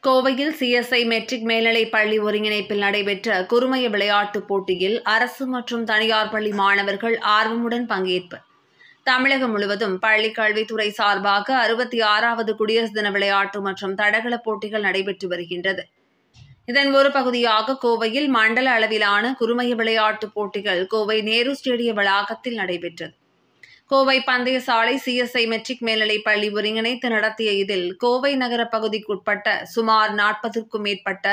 கோவையில் CSI matric மேல்நிலைப் பள்ளி ஒருங்கிணைப்பில் நடைபெற்ற குறுமைய விளையாட்டுப் போட்டியில் அரசு மற்றும் தனியார் பள்ளி மாணவர்கள் ஆர்வமுடன் பங்கேற்பு. தமிழகம் முழுவதும் பள்ளிக் கல்வித்துறை சார்பாக 66வது குடியரசு தின விளையாட்டு மற்றும் தடகள போட்டிகள் நடைபெற்று வருகின்றது. இதன் ஒரு பகுதியாக கோவையில் மண்டல அளவிலான குறுமைய விளையாட்டுப் போட்டிகள் கோவை நேரு ஸ்டேடிய வளாகத்தில் நடைபெற்றது. கோவை பந்தய சாலை சிஎஸ்ஐ மெட்ரிக் மேல்நிலைப் பள்ளி ஒருங்கிணைத்து நடத்திய இதில் கோவை நகர பகுதிக்குட்பட்ட சுமார் 40க்கும் மேற்பட்ட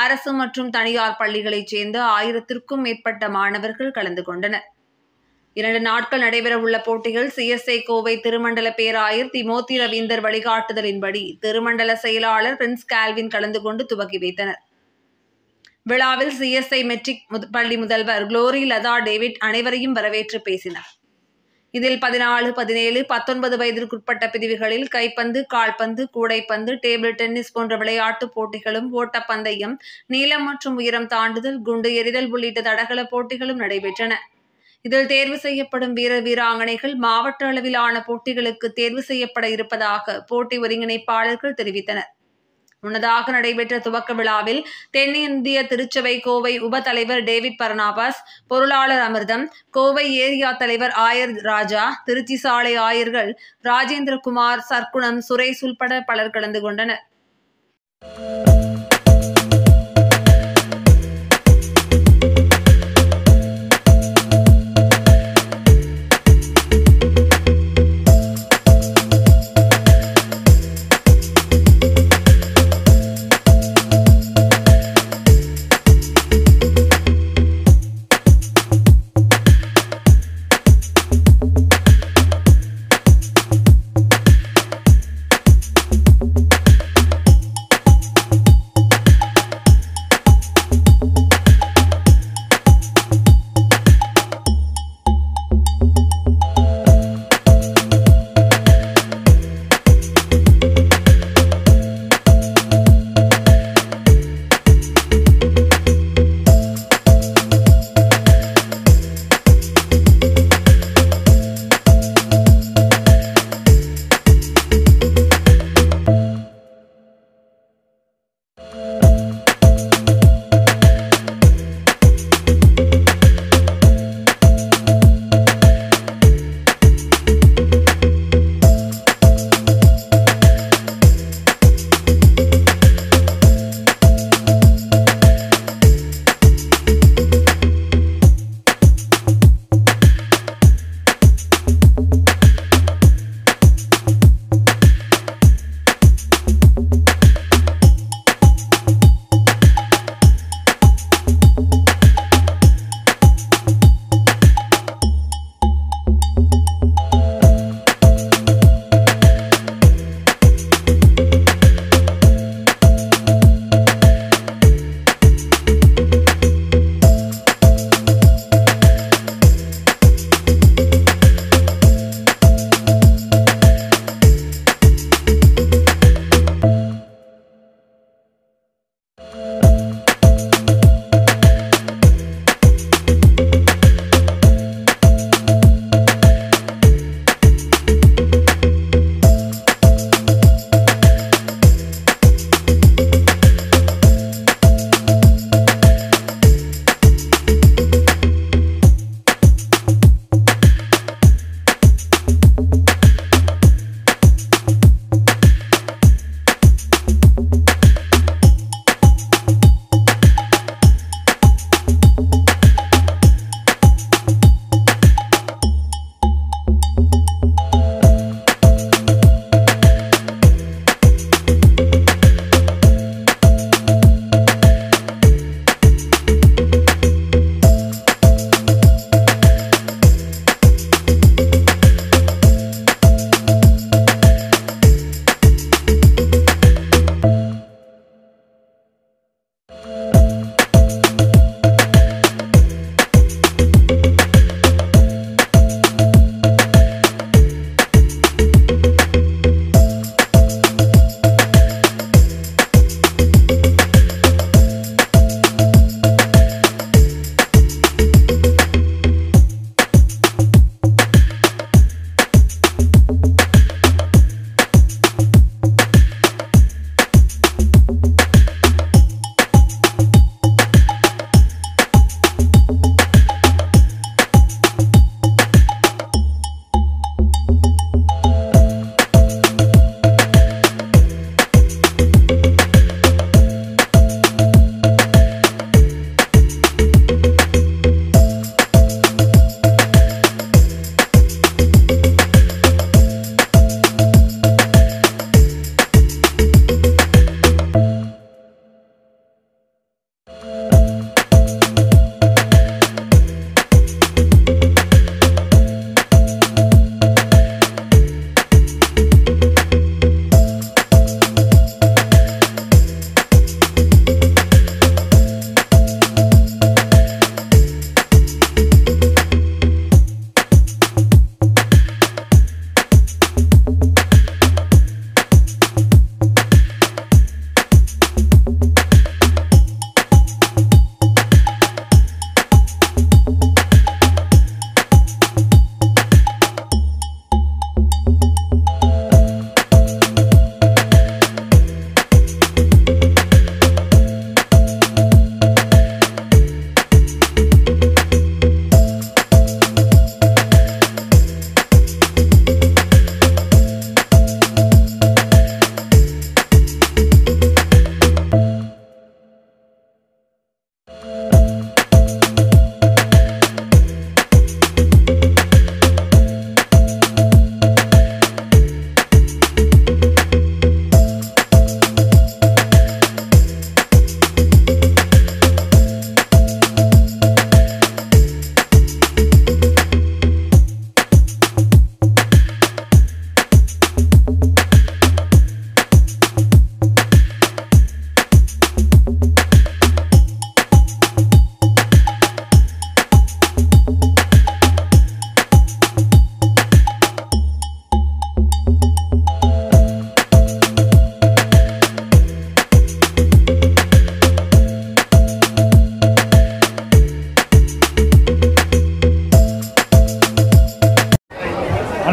அரசு மற்றும் தனியார் பள்ளிகளைச் சேர்ந்த 1000க்கும் மேற்பட்ட மாணவர்கள் கலந்து கொண்டனர். 2 நாட்கள் நடைபெறவுள்ள போட்டிகள் சிஎஸ்ஐ கோவை திருமண்டல பேராயர் திமோத்தி ரவீந்தர் வழிகாட்டுதலின்படி திருமண்டல செயலாளர் பிரின்ஸ் கால்வின் கலந்து கொண்டு துவக்கி வைத்தனர். விழாவில் சிஎஸ்ஐ மெட்ரிக் பள்ளி முதல்வர் குளோரி லதா டேவிட் அனைவரையும் வரவேற்று பேசினார். இதில் 14, 17, 19 வயதிற்குட்பட்ட பிரிவுகளில் கைப்பந்து, கால்பந்து, கூடைப்பந்து, டேபிள் டென்னிஸ் போன்ற விளையாட்டுப் போட்டிகளும், ஓட்டப்பந்தயம், நீளம் மற்றும் உயரம் தாண்டுதல், குண்டு எறிதல் உள்ளிட்ட தடகள போட்டிகளும் நடைபெற்றன. இதில் தேர்வு செய்யப்படும் வீரர் வீராங்கனைகள் மாவட்ட அளவிலான போட்டிகளுக்கு தேர்வு செய்யப்பட இருப்பதாக போட்டி ஒருங்கிணைப்பாளர்கள் தெரிவித்தனர். முன்னதாக நடைபெற்ற துவக்க விழாவில் தென்னிந்திய திருச்சபை கோவை உப தலைவர் டேவிட் பர்னாபாஸ், பொருளாளர் அமிர்தம், கோவை ஏரியா தலைவர் ஆயர் ராஜா, திருச்சி சாலை ஆயர்கள் ராஜேந்திரகுமார், சர்க்குணம், சுரேஷ் உள்பட பலர் கலந்து கொண்டனர்.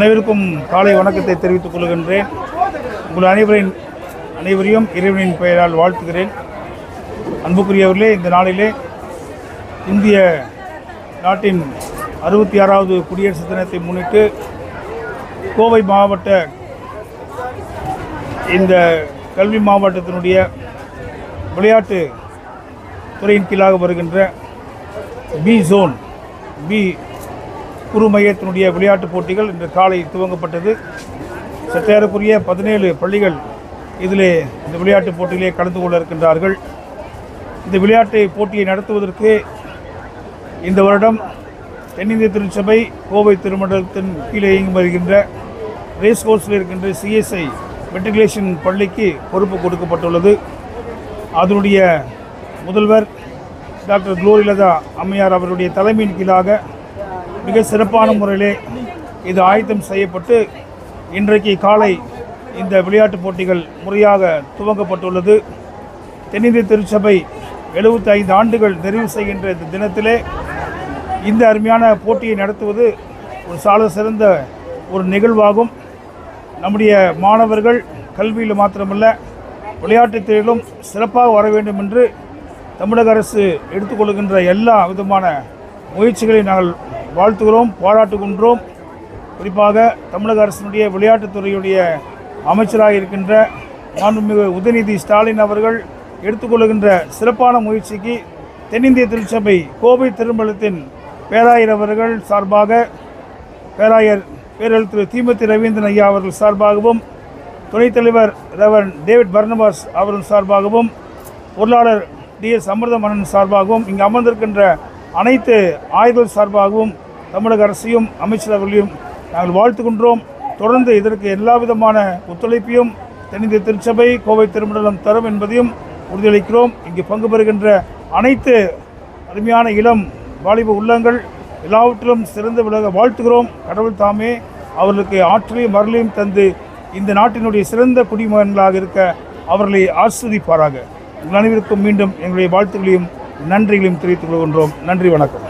அனைவருக்கும் காலை வணக்கத்தை தெரிவித்துக் கொள்கின்றேன். உங்கள் அனைவரையும் இறைவனின் பெயரால் வாழ்த்துகிறேன். அன்புக்குரியவர்களே, இந்த நாளிலே இந்திய நாட்டின் 66வது குடியரசு தினத்தை முன்னிட்டு கோவை மாவட்ட இந்த கல்வி மாவட்டத்தினுடைய விளையாட்டு துறையின் கீழாக வருகின்ற பி குறு மையத்தினுடைய விளையாட்டுப் போட்டிகள் இன்று காலை துவங்கப்பட்டது. சற்றேறக்குரிய 17 பள்ளிகள் இதிலே இந்த விளையாட்டுப் போட்டியிலே கலந்து கொள்ள இருக்கின்றார்கள். இந்த விளையாட்டு போட்டியை நடத்துவதற்கு இந்த வருடம் தென்னிந்திய திருச்சபை கோவை திருமண்டலத்தின் கீழே இயங்கி வருகின்ற ரேஸ் கோர்ஸில் இருக்கின்ற CSI மெட்ரிகுலேஷன் பள்ளிக்கு பொறுப்பு கொடுக்கப்பட்டுள்ளது. அதனுடைய முதல்வர் டாக்டர் குளோரிலதா அம்மையார் அவருடைய தலைமையின் கீழாக மிக சிறப்பான முறையிலே இது ஆயத்தம் செய்யப்பட்டு இன்றைக்கு காலை இந்த விளையாட்டுப் போட்டிகள் முறையாக துவங்கப்பட்டுள்ளது. தென்னிந்திய திருச்சபை 75 ஆண்டுகள் நிறைவு செய்கின்ற இந்த தினத்திலே இந்த அருமையான போட்டியை நடத்துவது ஒரு சால சிறந்த ஒரு நிகழ்வாகும். நம்முடைய மாணவர்கள் கல்வியில் மாத்திரமல்ல விளையாட்டுத் துறையிலும் சிறப்பாக வர வேண்டும் என்று தமிழக அரசு எடுத்துக்கொள்கின்ற எல்லா விதமான முயற்சிகளை நாங்கள் வாழ்த்துகிறோம், பாராட்டுகின்றோம். குறிப்பாக தமிழக அரசினுடைய விளையாட்டுத்துறையுடைய அமைச்சராக இருக்கின்ற மாண்புமிகு உதயநிதி ஸ்டாலின் அவர்கள் எடுத்துக்கொள்கின்ற சிறப்பான முயற்சிக்கு தென்னிந்திய திருச்சபை கோவை திருமண்டலத்தின் பேராயர் அவர்கள் சார்பாக, பேராயர் பேரல் திரு தீமதி ரவீந்திரன் ஐயா அவர்கள் சார்பாகவும், துணைத் தலைவர் ரெவரன் டேவிட் பர்னபாஸ் அவர்கள் சார்பாகவும், பொருளாளர் DS அமிர்தமணன் சார்பாகவும், இங்கு அமர்ந்திருக்கின்ற அனைத்து ஆய்வுகள் சார்பாகவும் தமிழக அரசையும் அமைச்சரவர்களையும் நாங்கள் வாழ்த்துகின்றோம். தொடர்ந்து இதற்கு எல்லா விதமான ஒத்துழைப்பையும் தென்னிந்திய திருச்சபை கோவை திருமண்டலம் தரும் என்பதையும் உறுதியளிக்கிறோம். இங்கு பங்கு பெறுகின்ற அனைத்து அருமையான இளம் வாலிப உள்ளங்கள் எல்லாவற்றிலும் சிறந்து விலக வாழ்த்துகிறோம். கடவுள் தாமே அவர்களுக்கு ஆற்றலையும் அருளையும் தந்து இந்த நாட்டினுடைய சிறந்த குடிமகன்களாக இருக்க அவர்களை ஆஸ்வதிப்பாராக. உங்கள் அனைவருக்கும் மீண்டும் எங்களுடைய வாழ்த்துக்களையும் நன்றிகளையும் தெரிவித்துக் கொள்கின்றோம். நன்றி, வணக்கம்.